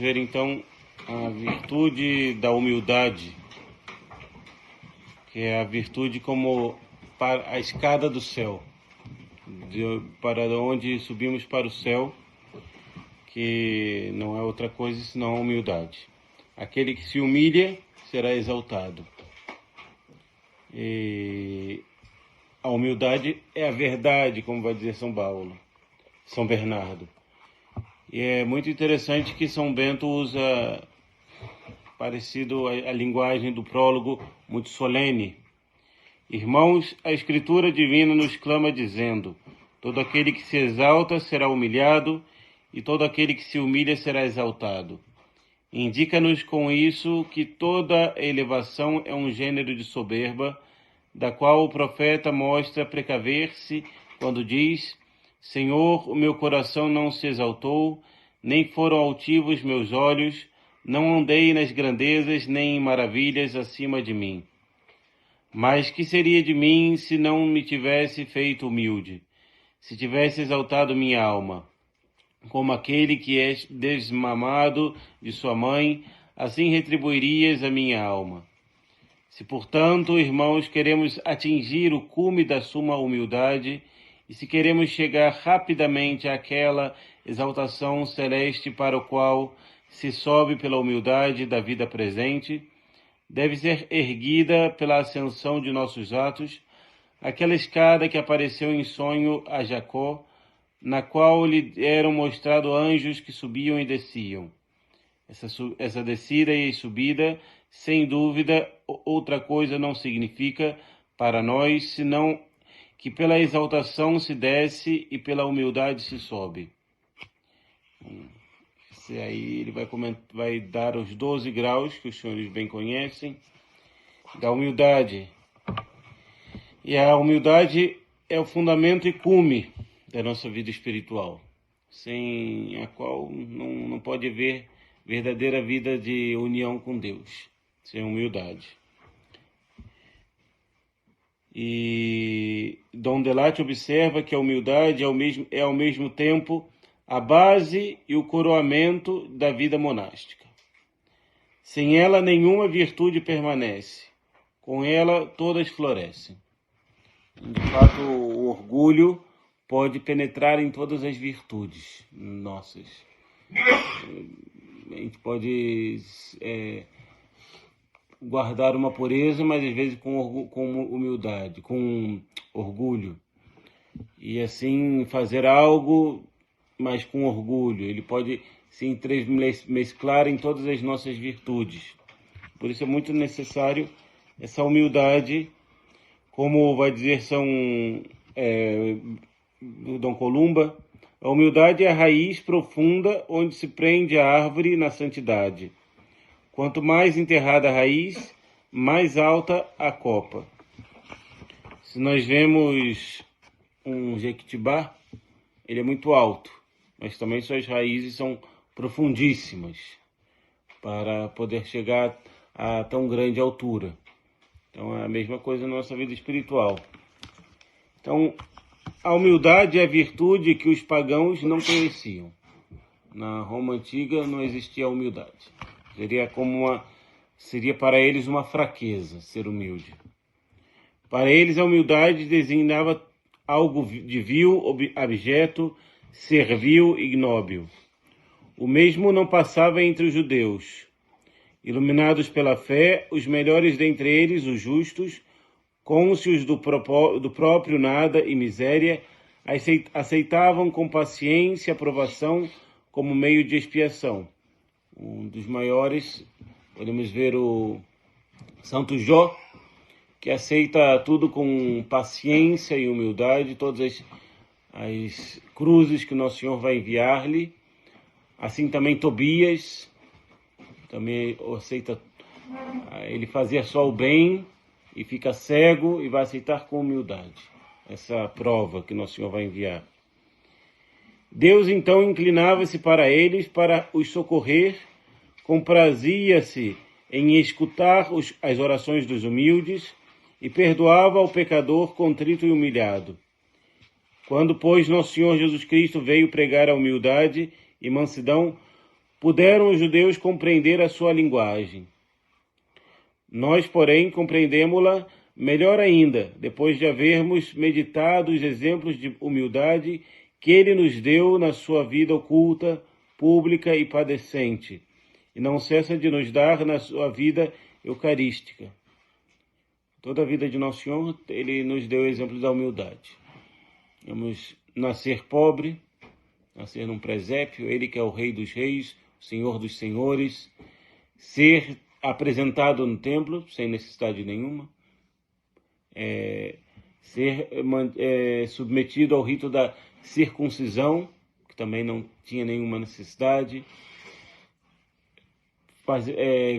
ver então a virtude da humildade, que é a virtude como para a escada do céu, para onde subimos para o céu, que não é outra coisa senão a humildade. Aquele que se humilha será exaltado. E a humildade é a verdade, como vai dizer São Bernardo. E é muito interessante que São Bento usa, parecido a linguagem do prólogo, muito solene. Irmãos, a Escritura Divina nos clama dizendo: todo aquele que se exalta será humilhado, e todo aquele que se humilha será exaltado. Indica-nos com isso que toda elevação é um gênero de soberba, da qual o profeta mostra precaver-se quando diz: Senhor, o meu coração não se exaltou, nem foram altivos meus olhos, não andei nas grandezas nem em maravilhas acima de mim. Mas que seria de mim se não me tivesse feito humilde, se tivesse exaltado minha alma? Como aquele que é desmamado de sua mãe, assim retribuirias a minha alma. Se, portanto, irmãos, queremos atingir o cume da suma humildade, e se queremos chegar rapidamente àquela exaltação celeste para o qual se sobe pela humildade da vida presente, deve ser erguida pela ascensão de nossos atos, aquela escada que apareceu em sonho a Jacó, na qual lhe eram mostrados anjos que subiam e desciam. Essa descida e subida, sem dúvida, outra coisa não significa para nós, senão que pela exaltação se desce e pela humildade se sobe. Esse aí ele vai dar os 12 graus, que os senhores bem conhecem, da humildade. E a humildade é o fundamento e cume da nossa vida espiritual, sem a qual não pode haver verdadeira vida de união com Deus, sem humildade. E Dom Delate observa que a humildade é ao mesmo tempo a base e o coroamento da vida monástica. Sem ela nenhuma virtude permanece, com ela todas florescem. De fato, o orgulho pode penetrar em todas as virtudes nossas. A gente pode guardar uma pureza, mas às vezes com humildade, com orgulho. E assim fazer algo, mas com orgulho. Ele pode se mesclar em todas as nossas virtudes. Por isso é muito necessário essa humildade, como vai dizer Dom Columba, a humildade é a raiz profunda onde se prende a árvore na santidade. Quanto mais enterrada a raiz, mais alta a copa. Se nós vemos um jequitibá, ele é muito alto, mas também suas raízes são profundíssimas para poder chegar a tão grande altura. Então é a mesma coisa na nossa vida espiritual. Então, a humildade é a virtude que os pagãos não conheciam. Na Roma antiga não existia a humildade. Seria para eles uma fraqueza ser humilde. Para eles a humildade designava algo de vil, abjeto, servil, ignóbil. O mesmo não passava entre os judeus. Iluminados pela fé, os melhores dentre eles, os justos, cônscios do próprio nada e miséria, aceitavam com paciência a provação como meio de expiação. Um dos maiores, podemos ver o Santo Jó, que aceita tudo com paciência e humildade, todas as cruzes que o Nosso Senhor vai enviar-lhe. Assim também Tobias, também aceita, ele fazia só o bem e fica cego e vai aceitar com humildade essa prova que Nosso Senhor vai enviar. Deus então inclinava-se para eles para os socorrer, comprazia-se em escutar as orações dos humildes e perdoava ao pecador contrito e humilhado. Quando, pois, Nosso Senhor Jesus Cristo veio pregar a humildade e mansidão, puderam os judeus compreender a sua linguagem. Nós, porém, compreendemos-la melhor ainda, depois de havermos meditado os exemplos de humildade que ele nos deu na sua vida oculta, pública e padecente, e não cessa de nos dar na sua vida eucarística. Toda a vida de Nosso Senhor, ele nos deu o exemplo da humildade. Vamos nascer pobre, nascer num presépio, ele que é o Rei dos Reis, o Senhor dos Senhores, ser apresentado no templo, sem necessidade nenhuma, ser submetido ao rito da circuncisão, que também não tinha nenhuma necessidade,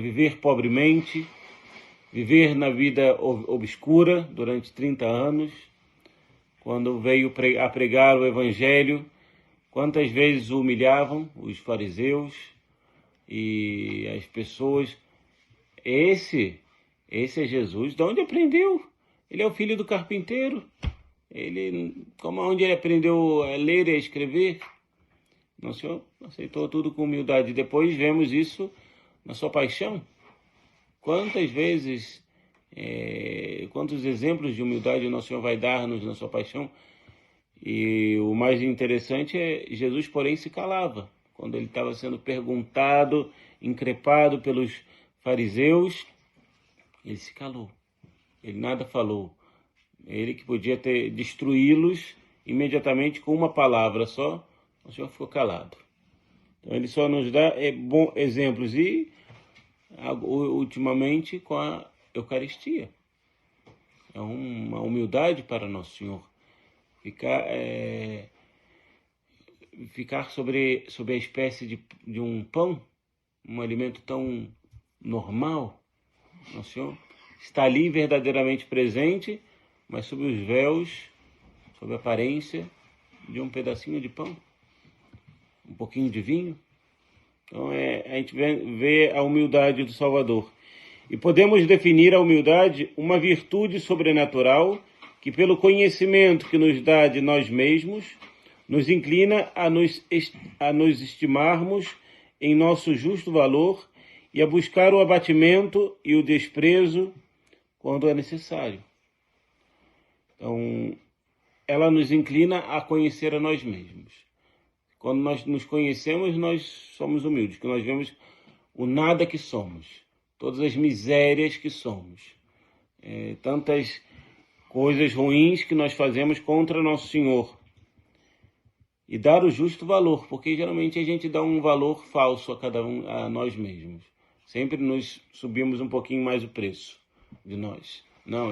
viver pobremente, viver na vida obscura durante 30 anos, quando veio a pregar o Evangelho, quantas vezes o humilhavam os fariseus e as pessoas. Esse é Jesus. De onde aprendeu? Ele é o filho do carpinteiro. Onde ele aprendeu a ler e a escrever? Nosso Senhor aceitou tudo com humildade. Depois vemos isso na sua paixão. Quantas vezes, quantos exemplos de humildade o Nosso Senhor vai dar-nos na sua paixão? E o mais interessante é Jesus, porém, se calava. Quando ele estava sendo perguntado, increpado pelos fariseus, ele se calou. Ele nada falou. Ele que podia destruí-los imediatamente com uma palavra só, o Senhor ficou calado. Então ele só nos dá bons exemplos e ultimamente com a Eucaristia. É uma humildade para Nosso Senhor. Ficar sobre a espécie de um pão, um alimento tão normal. Nosso Senhor está ali verdadeiramente presente, mas sob os véus, sob a aparência de um pedacinho de pão, um pouquinho de vinho. Então a gente vê a humildade do Salvador. E podemos definir a humildade uma virtude sobrenatural que, pelo conhecimento que nos dá de nós mesmos, nos inclina a nos estimarmos em nosso justo valor e a buscar o abatimento e o desprezo quando é necessário. Então, ela nos inclina a conhecer a nós mesmos. Quando nós nos conhecemos, nós somos humildes, que nós vemos o nada que somos, todas as misérias que somos, tantas coisas ruins que nós fazemos contra Nosso Senhor. E dar o justo valor, porque geralmente a gente dá um valor falso a nós mesmos. Sempre nos subimos um pouquinho mais o preço de nós. Não,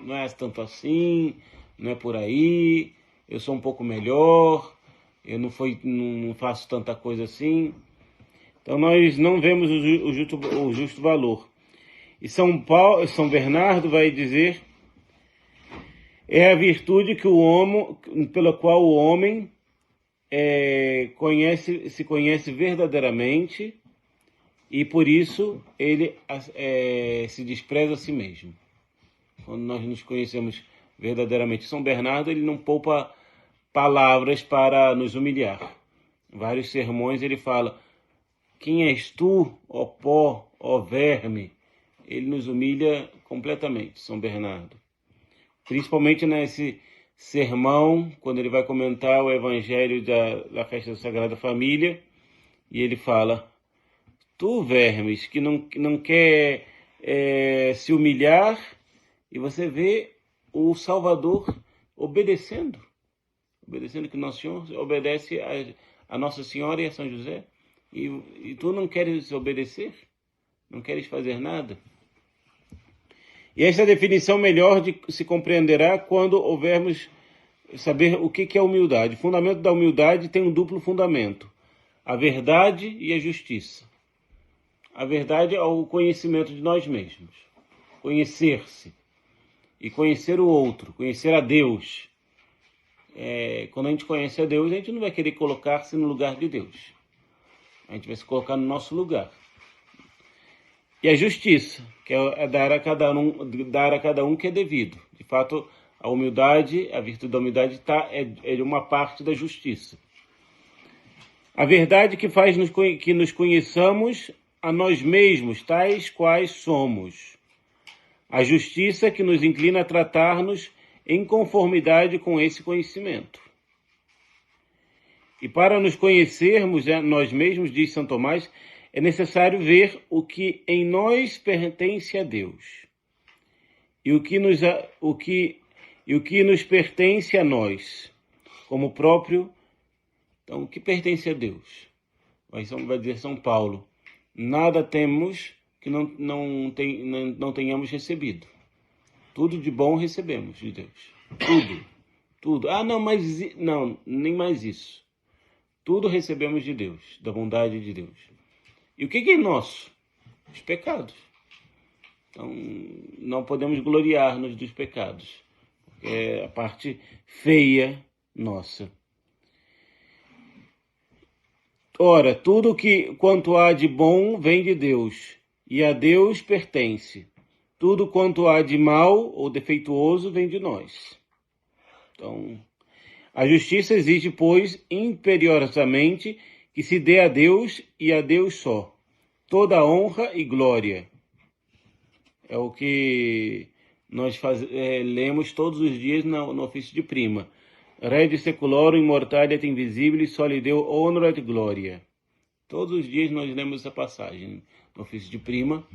não é tanto assim, não é por aí, eu sou um pouco melhor, eu não faço tanta coisa assim. Então nós não vemos o justo valor. E São Bernardo vai dizer: é a virtude pela qual o homem se conhece verdadeiramente e por isso ele se despreza a si mesmo. Quando nós nos conhecemos verdadeiramente. São Bernardo, ele não poupa palavras para nos humilhar. Em vários sermões ele fala: quem és tu, ó pó, ó verme? Ele nos humilha completamente, São Bernardo. Principalmente nesse sermão, quando ele vai comentar o Evangelho da festa da Sagrada Família, e ele fala: tu, vermes, que não quer se humilhar, e você vê o Salvador obedecendo que Nosso Senhor obedece a Nossa Senhora e a São José, e tu não queres obedecer? Não queres fazer nada? E essa definição melhor se compreenderá quando houvermos saber o que é humildade. O fundamento da humildade tem um duplo fundamento: a verdade e a justiça. A verdade é o conhecimento de nós mesmos, conhecer-se e conhecer o outro, conhecer a Deus. Quando a gente conhece a Deus, a gente não vai querer colocar-se no lugar de Deus. A gente vai se colocar no nosso lugar. E a justiça, que é dar a cada um que é devido. De fato, a humildade, a virtude da humildade é uma parte da justiça. A verdade que faz que nos conheçamos a nós mesmos, tais quais somos. A justiça que nos inclina a tratar-nos em conformidade com esse conhecimento. E para nos conhecermos nós mesmos, diz São Tomás, é necessário ver o que em nós pertence a Deus e o que nos pertence a nós, como próprio. Então, o que pertence a Deus? Vai dizer São Paulo, nada temos que não tenhamos recebido. Tudo de bom recebemos de Deus. Tudo. Não, nem mais isso. Tudo recebemos de Deus, da bondade de Deus. E o que é nosso? Os pecados. Então, não podemos gloriar-nos dos pecados. É a parte feia nossa. Ora, tudo quanto há de bom vem de Deus, e a Deus pertence. Tudo quanto há de mal ou defeituoso vem de nós. Então, a justiça exige, pois, imperiosamente que se dê a Deus e a Deus só toda a honra e glória. É o que nós lemos todos os dias no ofício de prima. Rede seculorum immortalia et invisibile, soli Deo honor et gloria. Todos os dias nós lemos essa passagem no ofício de prima,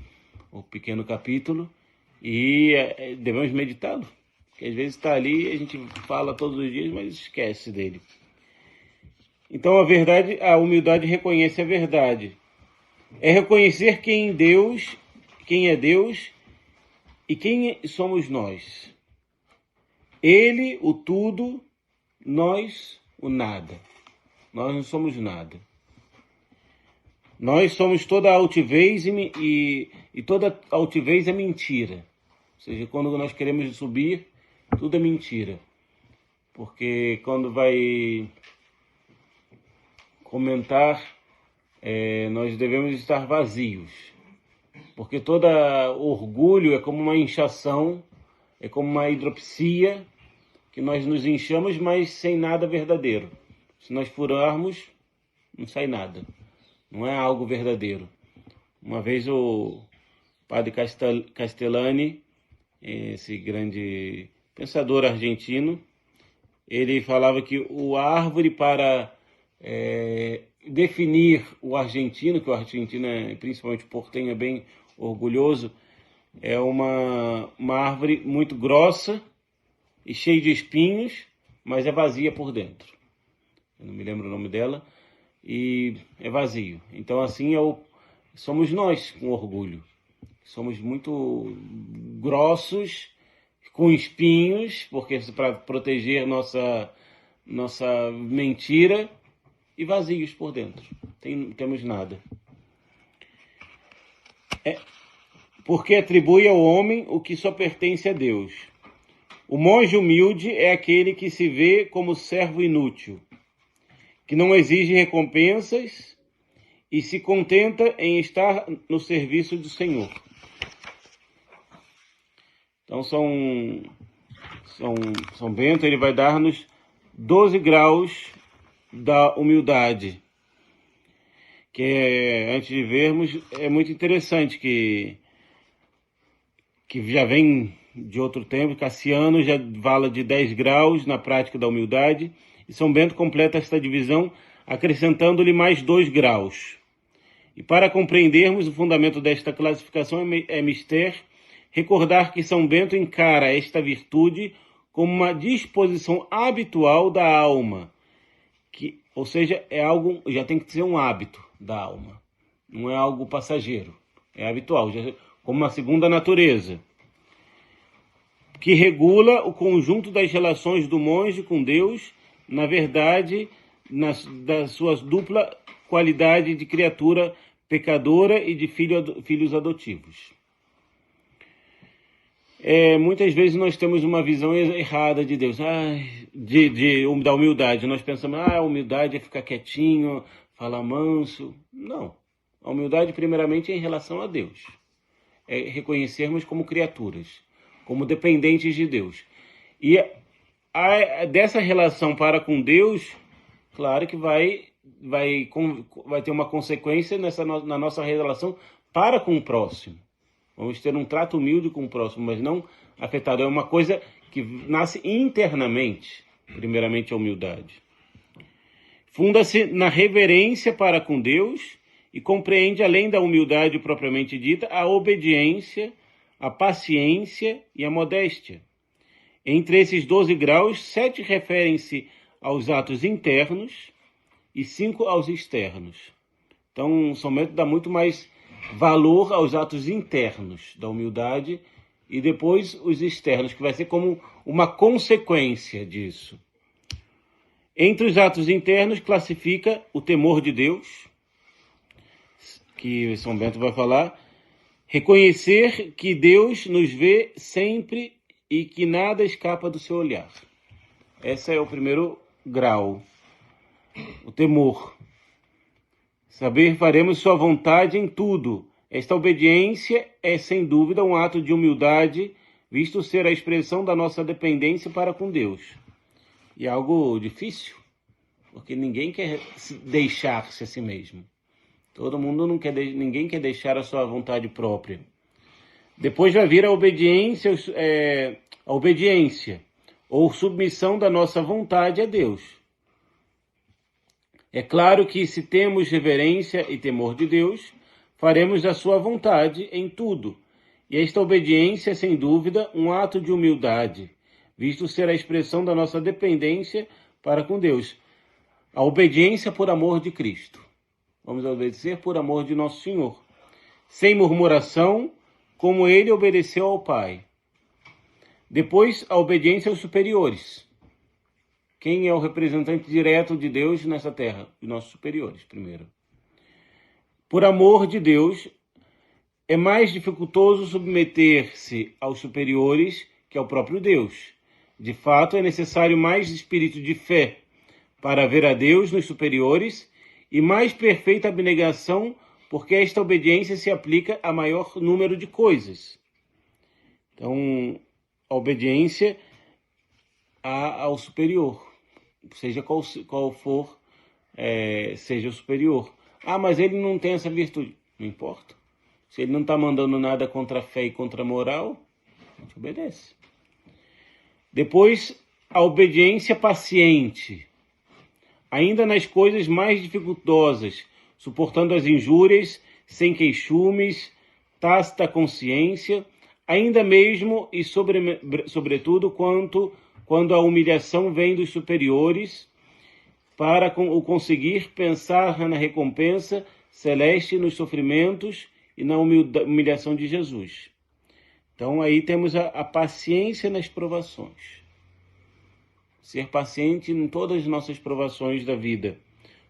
o pequeno capítulo, e devemos meditá-lo. Porque às vezes está ali, a gente fala todos os dias, mas esquece dele. Então a humildade reconhece a verdade. É reconhecer quem é Deus e quem somos nós. Ele, o tudo, nós, o nada. Nós não somos nada. Nós somos toda altivez e toda altivez é mentira. Ou seja, quando nós queremos subir, tudo é mentira. Porque quando vai comentar, nós devemos estar vazios. Porque todo orgulho é como uma inchação, é como uma hidropsia, que nós nos inchamos, mas sem nada verdadeiro. Se nós furarmos, não sai nada. Não é algo verdadeiro. Uma vez o padre Castellani, esse grande pensador argentino, ele falava que a árvore para definir o argentino, que o argentino, principalmente o portenho, é bem orgulhoso, é uma árvore muito grossa e cheia de espinhos, mas é vazia por dentro. Eu não me lembro o nome dela, e é vazio. Então assim somos nós com orgulho. Somos muito grossos, com espinhos, porque para proteger nossa mentira, e vazios por dentro. Temos nada. Porque atribui ao homem o que só pertence a Deus. O monge humilde é aquele que se vê como servo inútil, que não exige recompensas e se contenta em estar no serviço do Senhor. Então, São Bento, ele vai dar-nos 12 graus da humildade, que antes de vermos, é muito interessante que já vem de outro tempo. Cassiano já fala de 10 graus na prática da humildade, e São Bento completa esta divisão acrescentando-lhe mais 2 graus. E para compreendermos o fundamento desta classificação é mister recordar que São Bento encara esta virtude como uma disposição habitual da alma, ou seja, é algo, já tem que ser um hábito da alma, não é algo passageiro, é habitual, como uma segunda natureza, que regula o conjunto das relações do monge com Deus, na verdade, da sua dupla qualidade de criatura pecadora e de filhos adotivos. Muitas vezes nós temos uma visão errada de Deus, da humildade. Nós pensamos, a humildade é ficar quietinho, falar manso. Não. A humildade, primeiramente, é em relação a Deus. É reconhecermos como criaturas, como dependentes de Deus. E dessa relação para com Deus, claro que vai vai ter uma consequência na nossa relação para com o próximo. Vamos ter um trato humilde com o próximo, mas não afetado. É uma coisa que nasce internamente, primeiramente a humildade. Funda-se na reverência para com Deus e compreende, além da humildade propriamente dita, a obediência, a paciência e a modéstia. Entre esses 12 graus, 7 referem-se aos atos internos e 5 aos externos. Então, São Bento dá muito mais valor aos atos internos da humildade e depois os externos, que vai ser como uma consequência disso. Entre os atos internos, classifica o temor de Deus, que São Bento vai falar, reconhecer que Deus nos vê sempre e que nada escapa do seu olhar. Esse é o primeiro grau, o temor. Saber faremos sua vontade em tudo. Esta obediência é, sem dúvida, um ato de humildade, visto ser a expressão da nossa dependência para com Deus. E é algo difícil, porque ninguém quer deixar-se a si mesmo. Todo mundo ninguém quer deixar a sua vontade própria. Depois vai vir a obediência, ou submissão da nossa vontade a Deus. É claro que se temos reverência e temor de Deus, faremos a sua vontade em tudo. E esta obediência é, sem dúvida, um ato de humildade, visto ser a expressão da nossa dependência para com Deus. A obediência por amor de Cristo. Vamos obedecer por amor de nosso Senhor. Sem murmuração, como ele obedeceu ao Pai. Depois, a obediência aos superiores. Quem é o representante direto de Deus nessa terra? Os nossos superiores, primeiro. Por amor de Deus, é mais dificultoso submeter-se aos superiores que ao próprio Deus. De fato, é necessário mais espírito de fé para ver a Deus nos superiores e mais perfeita abnegação, porque esta obediência se aplica a maior número de coisas. Então, a obediência ao superior, seja qual for, seja o superior. Ah, mas ele não tem essa virtude. Não importa. Se ele não está mandando nada contra a fé e contra a moral, a gente obedece. Depois, a obediência paciente. Ainda nas coisas mais dificultosas, suportando as injúrias, sem queixumes, tácita consciência, ainda mesmo e sobretudo quando a humilhação vem dos superiores, para o conseguir pensar na recompensa celeste, nos sofrimentos e na humilhação de Jesus. Então aí temos a paciência nas provações. Ser paciente em todas as nossas provações da vida.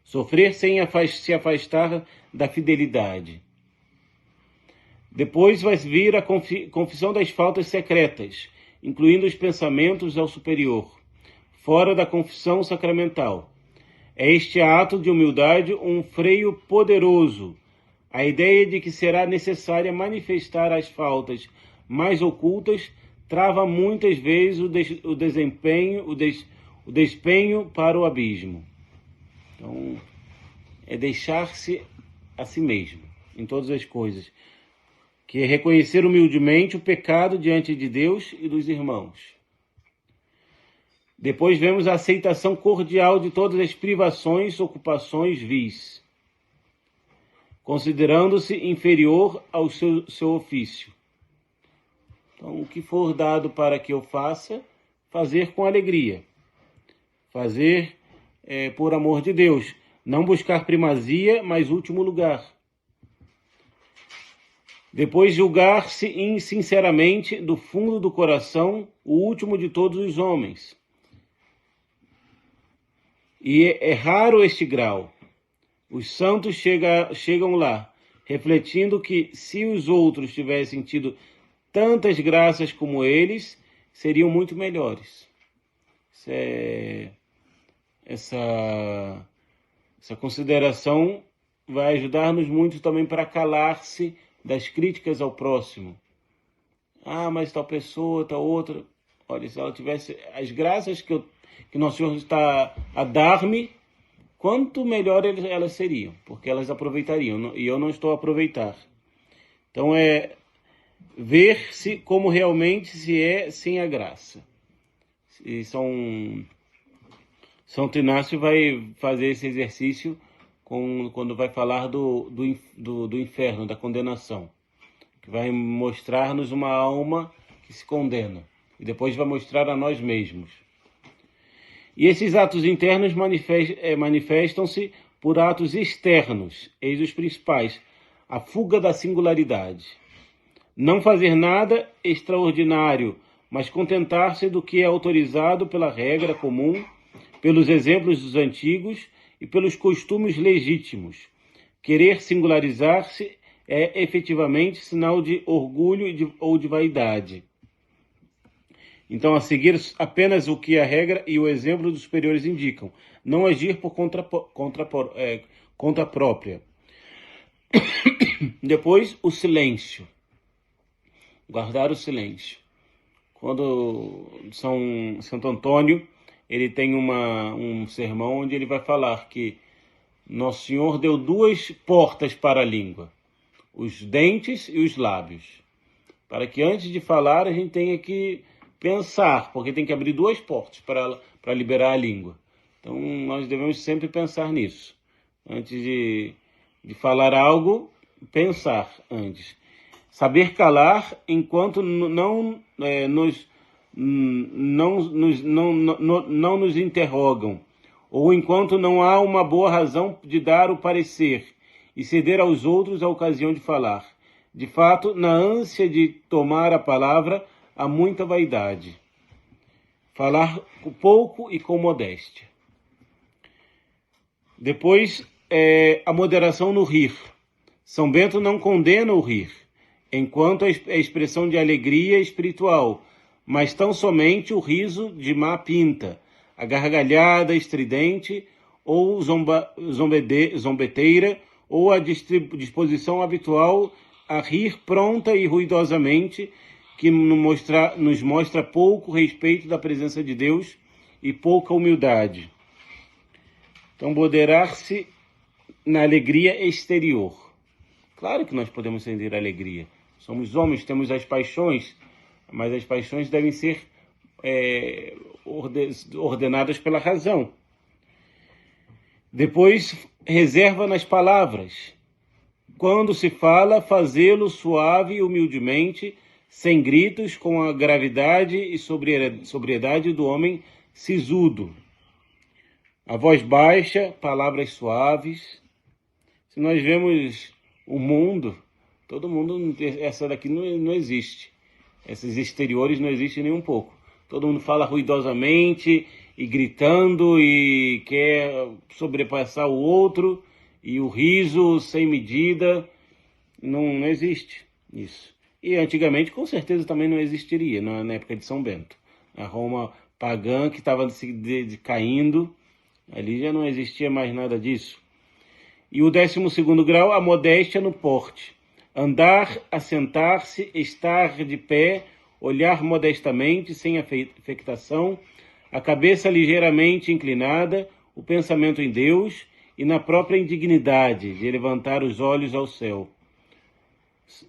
Sofrer sem se afastar da fidelidade. Depois vai vir a confissão das faltas secretas, incluindo os pensamentos ao superior, fora da confissão sacramental. É este ato de humildade um freio poderoso. A ideia de que será necessária manifestar as faltas mais ocultas trava muitas vezes o despenho para o abismo. Então, é deixar-se a si mesmo, em todas as coisas, que é reconhecer humildemente o pecado diante de Deus e dos irmãos. Depois vemos a aceitação cordial de todas as privações, ocupações vis, considerando-se inferior ao seu ofício. Então, o que for dado para que eu faça, fazer com alegria. Fazer por amor de Deus. Não buscar primazia, mas último lugar. Depois julgar-se sinceramente, do fundo do coração, o último de todos os homens. E é raro este grau. Os santos chegam lá, refletindo que se os outros tivessem tido tantas graças como eles, seriam muito melhores. Essa consideração vai ajudar-nos muito também para calar-se das críticas ao próximo. Ah, mas tal pessoa, tal outra. Olha, se ela tivesse as graças que Nosso Senhor está a dar-me, quanto melhor elas seriam, porque elas aproveitariam, e eu não estou a aproveitar. Então é ver-se como realmente se é sem a graça. E São Inácio vai fazer esse exercício quando vai falar do inferno, da condenação, que vai mostrar-nos uma alma que se condena, e depois vai mostrar a nós mesmos. E esses atos internos manifestam-se por atos externos, eis os principais: a fuga da singularidade. Não fazer nada extraordinário, mas contentar-se do que é autorizado pela regra comum, pelos exemplos dos antigos e pelos costumes legítimos. Querer singularizar-se é efetivamente sinal de orgulho ou de vaidade. Então, a seguir apenas o que a regra e o exemplo dos superiores indicam. Não agir por conta própria. Depois, o silêncio. Guardar o silêncio. Quando Santo Antônio, ele tem um sermão onde ele vai falar que Nosso Senhor deu 2 portas para a língua: os dentes e os lábios. Para que antes de falar a gente tenha que pensar, porque tem que abrir 2 portas para liberar a língua. Então nós devemos sempre pensar nisso. Antes de falar algo, pensar antes. Saber calar enquanto não nos interrogam, ou enquanto não há uma boa razão de dar o parecer, e ceder aos outros a ocasião de falar. De fato, na ânsia de tomar a palavra, há muita vaidade. Falar pouco e com modéstia. Depois, a moderação no rir. São Bento não condena o rir, enquanto é expressão de alegria espiritual, mas tão somente o riso de má pinta, a gargalhada estridente ou zombeteira, ou a disposição habitual a rir pronta e ruidosamente, que nos mostra pouco respeito da presença de Deus e pouca humildade. Então, moderar-se na alegria exterior. Claro que nós podemos sentir alegria. Somos homens, temos as paixões, mas as paixões devem ser ordenadas pela razão. Depois, reserva nas palavras. Quando se fala, fazê-lo suave e humildemente, sem gritos, com a gravidade e sobriedade do homem sisudo. A voz baixa, palavras suaves. Se nós vemos o mundo, todo mundo, essa daqui não existe. Esses exteriores não existem nem um pouco. Todo mundo fala ruidosamente e gritando e quer sobrepassar o outro, e o riso sem medida. Não existe isso. E antigamente, com certeza, também não existiria, na época de São Bento. A Roma pagã que estava caindo, ali já não existia mais nada disso. E o 12º grau, a modéstia no porte. Andar, assentar-se, estar de pé, olhar modestamente, sem afectação, a cabeça ligeiramente inclinada, o pensamento em Deus e na própria indignidade de levantar os olhos ao céu.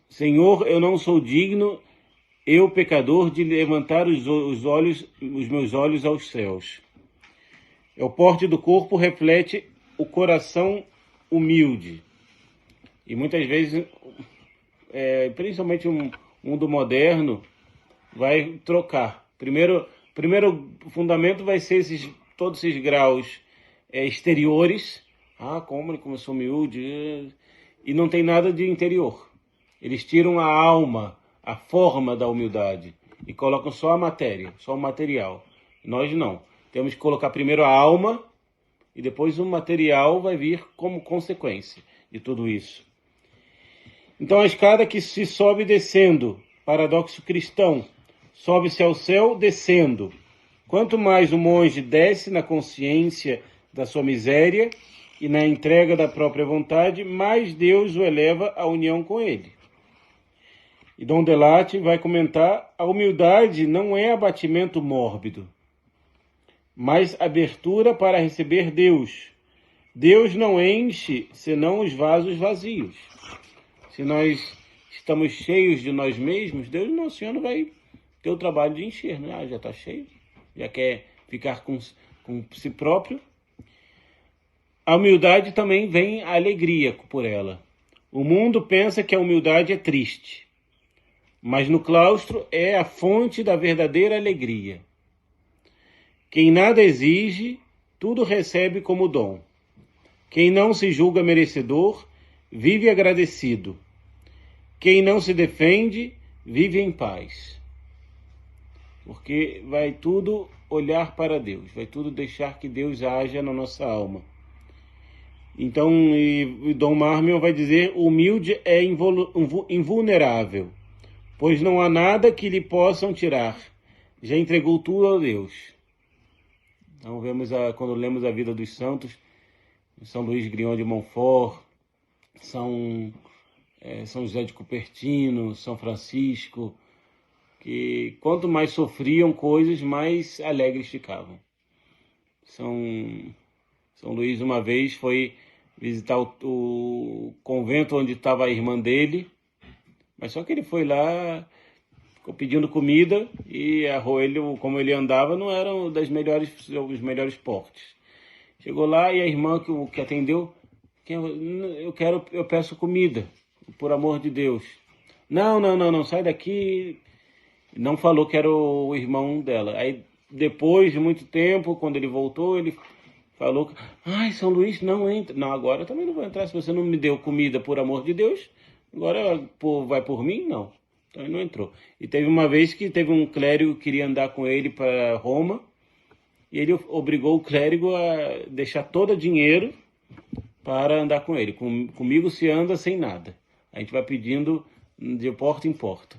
Senhor, eu não sou digno, eu pecador, de levantar os meus olhos aos céus. O porte do corpo reflete o coração humilde. E muitas vezes, principalmente um mundo moderno, vai trocar. Primeiro fundamento vai ser todos esses graus exteriores. Como ele começou humilde. E não tem nada de interior. Eles tiram a alma, a forma da humildade, e colocam só a matéria, só o material. Nós não. Temos que colocar primeiro a alma, e depois o material vai vir como consequência de tudo isso. Então a escada que se sobe descendo, paradoxo cristão, sobe-se ao céu descendo. Quanto mais o monge desce na consciência da sua miséria e na entrega da própria vontade, mais Deus o eleva à união com ele. E Dom Delate vai comentar: a humildade não é abatimento mórbido, mas abertura para receber Deus. Deus não enche senão os vasos vazios. Se nós estamos cheios de nós mesmos, Deus, nosso Senhor, não vai ter o trabalho de encher, né? Já está cheio, já quer ficar com si próprio. A humildade também vem a alegria por ela. O mundo pensa que a humildade é triste, mas no claustro é a fonte da verdadeira alegria. Quem nada exige, tudo recebe como dom. Quem não se julga merecedor, vive agradecido. Quem não se defende, vive em paz. Porque vai tudo olhar para Deus, vai tudo deixar que Deus haja na nossa alma. Então, e Dom Marmion vai dizer, o humilde é invulnerável, pois não há nada que lhe possam tirar. Já entregou tudo a Deus. Então, quando lemos a vida dos santos, São Luís Grignon de Montfort, São José de Cupertino, São Francisco, que quanto mais sofriam coisas, mais alegres ficavam. São Luís uma vez foi visitar o convento onde estava a irmã dele, mas só que ele foi lá, ficou pedindo comida e como ele andava, não eram os melhores portes. Chegou lá e a irmã que atendeu, eu peço comida, por amor de Deus. Não, sai daqui. Não falou que era o irmão dela. Aí, depois de muito tempo, quando ele voltou, ele falou, São Luís, não entra. Não, agora eu também não vou entrar, se você não me deu comida por amor de Deus, agora vai por mim? Não. Então ele não entrou. E teve uma vez que teve um clérigo que queria andar com ele para Roma, e ele obrigou o clérigo a deixar todo o dinheiro para andar com ele. Comigo se anda sem nada. A gente vai pedindo de porta em porta.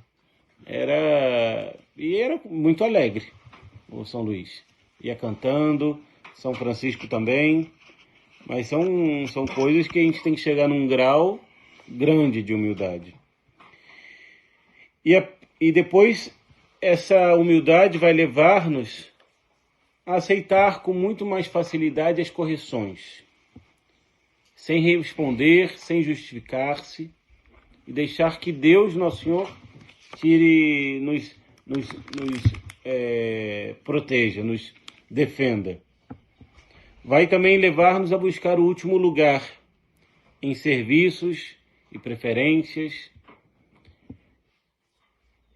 Era muito alegre o São Luís. Ia cantando, São Francisco também. Mas são coisas que a gente tem que chegar num grau grande de humildade. E depois essa humildade vai levar-nos a aceitar com muito mais facilidade as correções, sem responder, sem justificar-se, e deixar que Deus, nosso Senhor, nos proteja, nos defenda. Vai também levar-nos a buscar o último lugar em serviços e preferências.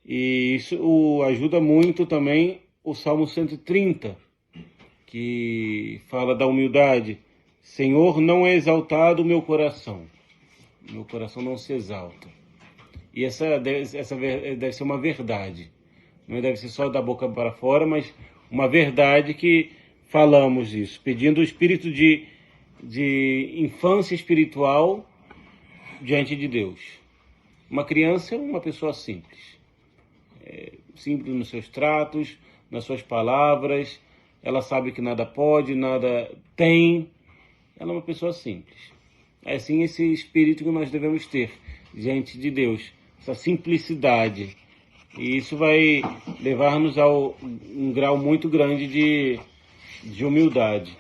E isso ajuda muito também o Salmo 130, que fala da humildade. Senhor, não é exaltado o meu coração não se exalta. E essa deve ser uma verdade. Não deve ser só da boca para fora, mas uma verdade que falamos isso, pedindo o espírito de infância espiritual diante de Deus. Uma criança é uma pessoa simples. Simples nos seus tratos, nas suas palavras. Ela sabe que nada pode, nada tem. Ela é uma pessoa simples. É assim esse espírito que nós devemos ter diante de Deus, essa simplicidade. E isso vai levar-nos a um grau muito grande de humildade.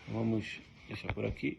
Vamos deixar por aqui.